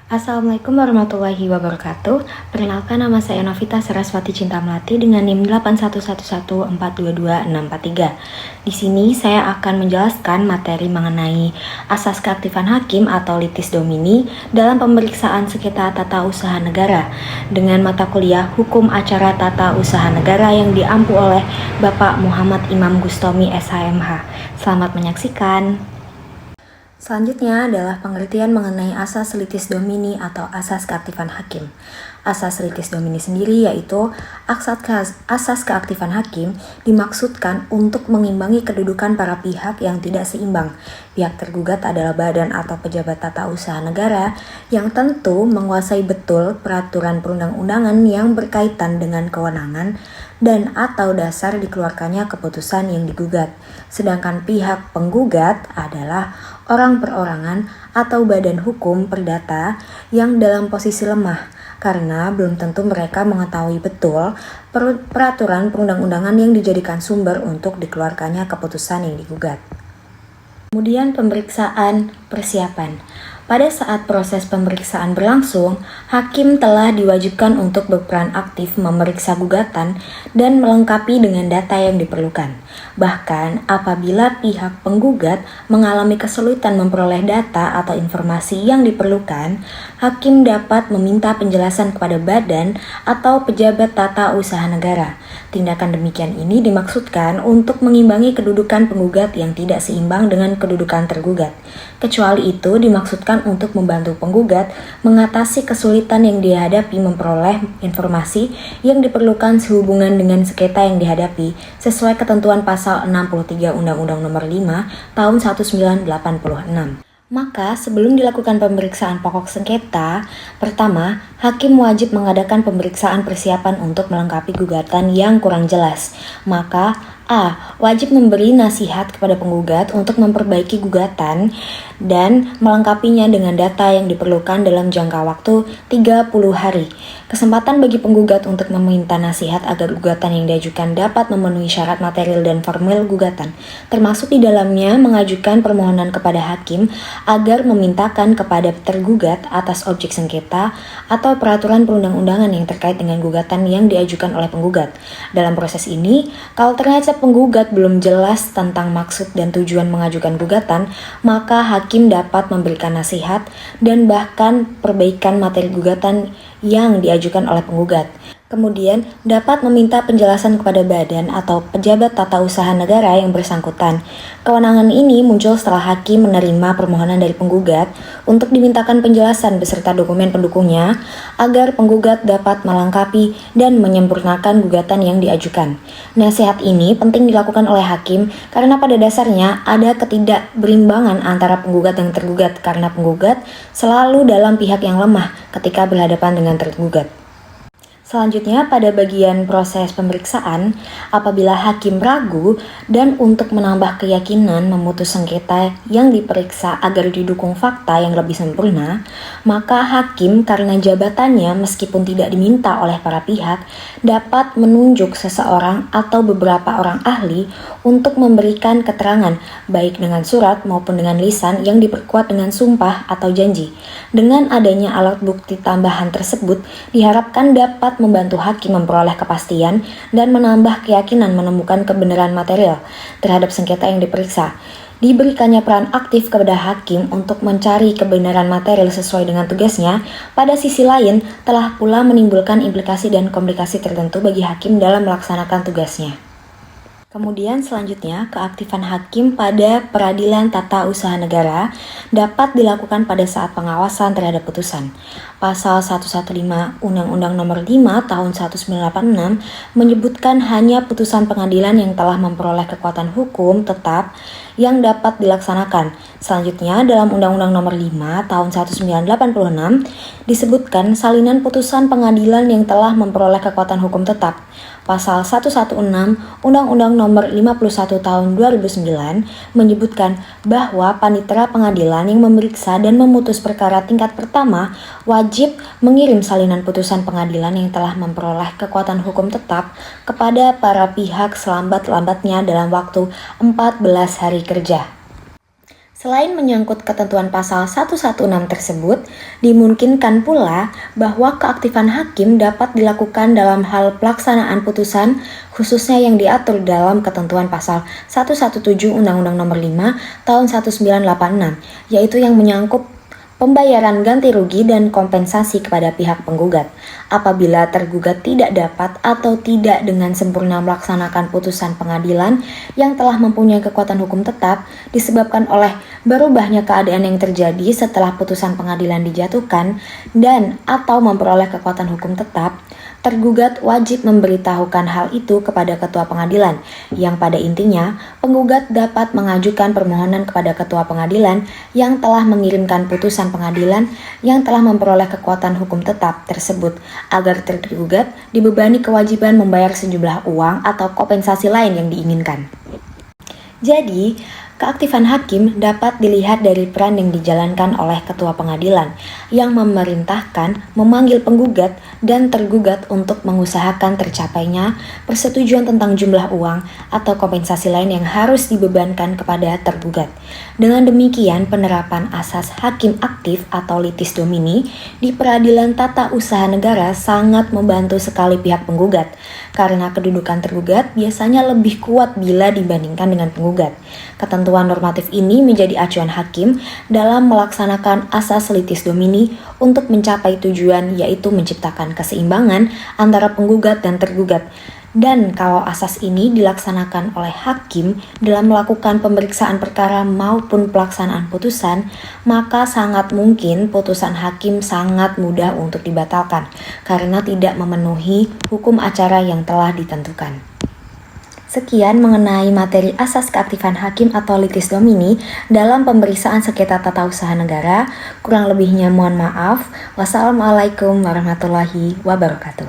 Assalamualaikum warahmatullahi wabarakatuh. Perkenalkan, nama saya Novita Saraswati Cinta Melati dengan NIM 81114226643. Di sini saya akan menjelaskan materi mengenai asas keaktifan hakim atau litis domini dalam pemeriksaan sengketa tata usaha negara dengan mata kuliah Hukum Acara Tata Usaha Negara yang diampu oleh Bapak Muhammad Imam Gustomi SHMH. Selamat menyaksikan. Selanjutnya adalah pengertian mengenai asas litis domini atau asas keaktifan hakim. Asas litis domini sendiri yaitu asas keaktifan hakim dimaksudkan untuk mengimbangi kedudukan para pihak yang tidak seimbang. Pihak tergugat adalah badan atau pejabat tata usaha negara yang tentu menguasai betul peraturan perundang-undangan yang berkaitan dengan kewenangan dan atau dasar dikeluarkannya keputusan yang digugat. Sedangkan pihak penggugat adalah orang perorangan atau badan hukum perdata yang dalam posisi lemah karena belum tentu mereka mengetahui betul peraturan perundang-undangan yang dijadikan sumber untuk dikeluarkannya keputusan yang digugat. Kemudian pemeriksaan persiapan. Pada saat proses pemeriksaan berlangsung, hakim telah diwajibkan untuk berperan aktif memeriksa gugatan dan melengkapi dengan data yang diperlukan. Bahkan apabila pihak penggugat mengalami kesulitan memperoleh data atau informasi yang diperlukan, hakim dapat meminta penjelasan kepada badan atau pejabat tata usaha negara. Tindakan demikian ini dimaksudkan untuk mengimbangi kedudukan penggugat yang tidak seimbang dengan kedudukan tergugat. Kecuali itu dimaksudkan untuk membantu penggugat mengatasi kesulitan yang dihadapi memperoleh informasi yang diperlukan sehubungan dengan sengketa yang dihadapi sesuai ketentuan pasal 63 Undang-Undang Nomor 5 Tahun 1986. Maka sebelum dilakukan pemeriksaan pokok sengketa, pertama, hakim wajib mengadakan pemeriksaan persiapan untuk melengkapi gugatan yang kurang jelas. Maka A. Wajib memberi nasihat kepada penggugat untuk memperbaiki gugatan dan melengkapinya dengan data yang diperlukan dalam jangka waktu 30 hari. Kesempatan bagi penggugat untuk meminta nasihat agar gugatan yang diajukan dapat memenuhi syarat material dan formil gugatan, termasuk di dalamnya mengajukan permohonan kepada hakim agar memintakan kepada tergugat atas objek sengketa atau peraturan perundang-undangan yang terkait dengan gugatan yang diajukan oleh penggugat. Dalam proses ini, kalau ternyata penggugat belum jelas tentang maksud dan tujuan mengajukan gugatan, maka hakim dapat memberikan nasihat dan bahkan perbaikan materi gugatan yang diajukan oleh penggugat. Kemudian dapat meminta penjelasan kepada badan atau pejabat tata usaha negara yang bersangkutan. Kewenangan ini muncul setelah hakim menerima permohonan dari penggugat untuk dimintakan penjelasan beserta dokumen pendukungnya agar penggugat dapat melengkapi dan menyempurnakan gugatan yang diajukan. Nasihat ini penting dilakukan oleh hakim karena pada dasarnya ada ketidakberimbangan antara penggugat dan tergugat karena penggugat selalu dalam pihak yang lemah ketika berhadapan dengan tergugat. Selanjutnya pada bagian proses pemeriksaan, apabila hakim ragu dan untuk menambah keyakinan memutus sengketa yang diperiksa agar didukung fakta yang lebih sempurna, maka hakim karena jabatannya meskipun tidak diminta oleh para pihak, dapat menunjuk seseorang atau beberapa orang ahli untuk memberikan keterangan baik dengan surat maupun dengan lisan yang diperkuat dengan sumpah atau janji. Dengan adanya alat bukti tambahan tersebut, diharapkan dapat membantu hakim memperoleh kepastian dan menambah keyakinan menemukan kebenaran material terhadap sengketa yang diperiksa. Diberikannya peran aktif kepada hakim untuk mencari kebenaran material sesuai dengan tugasnya, pada sisi lain telah pula menimbulkan implikasi dan komplikasi tertentu bagi hakim dalam melaksanakan tugasnya. Kemudian selanjutnya, keaktifan hakim pada peradilan tata usaha negara dapat dilakukan pada saat pengawasan terhadap putusan. Pasal 115 Undang-Undang Nomor 5 Tahun 1986 menyebutkan hanya putusan pengadilan yang telah memperoleh kekuatan hukum tetap yang dapat dilaksanakan. Selanjutnya, dalam Undang-Undang Nomor 5 Tahun 1986 disebutkan salinan putusan pengadilan yang telah memperoleh kekuatan hukum tetap. Pasal 116 Undang-Undang Nomor 51 Tahun 2009 menyebutkan bahwa panitera pengadilan yang memeriksa dan memutus perkara tingkat pertama wajib mengirim salinan putusan pengadilan yang telah memperoleh kekuatan hukum tetap kepada para pihak selambat-lambatnya dalam waktu 14 hari kerja. Selain menyangkut ketentuan pasal 116 tersebut, dimungkinkan pula bahwa keaktifan hakim dapat dilakukan dalam hal pelaksanaan putusan khususnya yang diatur dalam ketentuan pasal 117 Undang-Undang Nomor 5 Tahun 1986, yaitu yang menyangkut pembayaran ganti rugi dan kompensasi kepada pihak penggugat apabila tergugat tidak dapat atau tidak dengan sempurna melaksanakan putusan pengadilan yang telah mempunyai kekuatan hukum tetap disebabkan oleh berubahnya keadaan yang terjadi setelah putusan pengadilan dijatuhkan dan atau memperoleh kekuatan hukum tetap. Tergugat wajib memberitahukan hal itu kepada ketua pengadilan, yang pada intinya penggugat dapat mengajukan permohonan kepada ketua pengadilan yang telah mengirimkan putusan pengadilan yang telah memperoleh kekuatan hukum tetap tersebut agar tergugat dibebani kewajiban membayar sejumlah uang atau kompensasi lain yang diinginkan. Jadi, keaktifan hakim dapat dilihat dari peran yang dijalankan oleh ketua pengadilan yang memerintahkan, memanggil penggugat dan tergugat untuk mengusahakan tercapainya persetujuan tentang jumlah uang atau kompensasi lain yang harus dibebankan kepada tergugat. Dengan demikian, penerapan asas hakim aktif atau litis domini di peradilan tata usaha negara sangat membantu sekali pihak penggugat karena kedudukan tergugat biasanya lebih kuat bila dibandingkan dengan penggugat. Ketentuan normatif ini menjadi acuan hakim dalam melaksanakan asas litis domini untuk mencapai tujuan yaitu menciptakan keseimbangan antara penggugat dan tergugat. Dan kalau asas ini dilaksanakan oleh hakim dalam melakukan pemeriksaan perkara maupun pelaksanaan putusan, maka sangat mungkin putusan hakim sangat mudah untuk dibatalkan karena tidak memenuhi hukum acara yang telah ditentukan. Sekian mengenai materi asas keaktifan hakim atau litis domini dalam pemeriksaan sengketa tata usaha negara. Kurang lebihnya mohon maaf. Wassalamualaikum warahmatullahi wabarakatuh.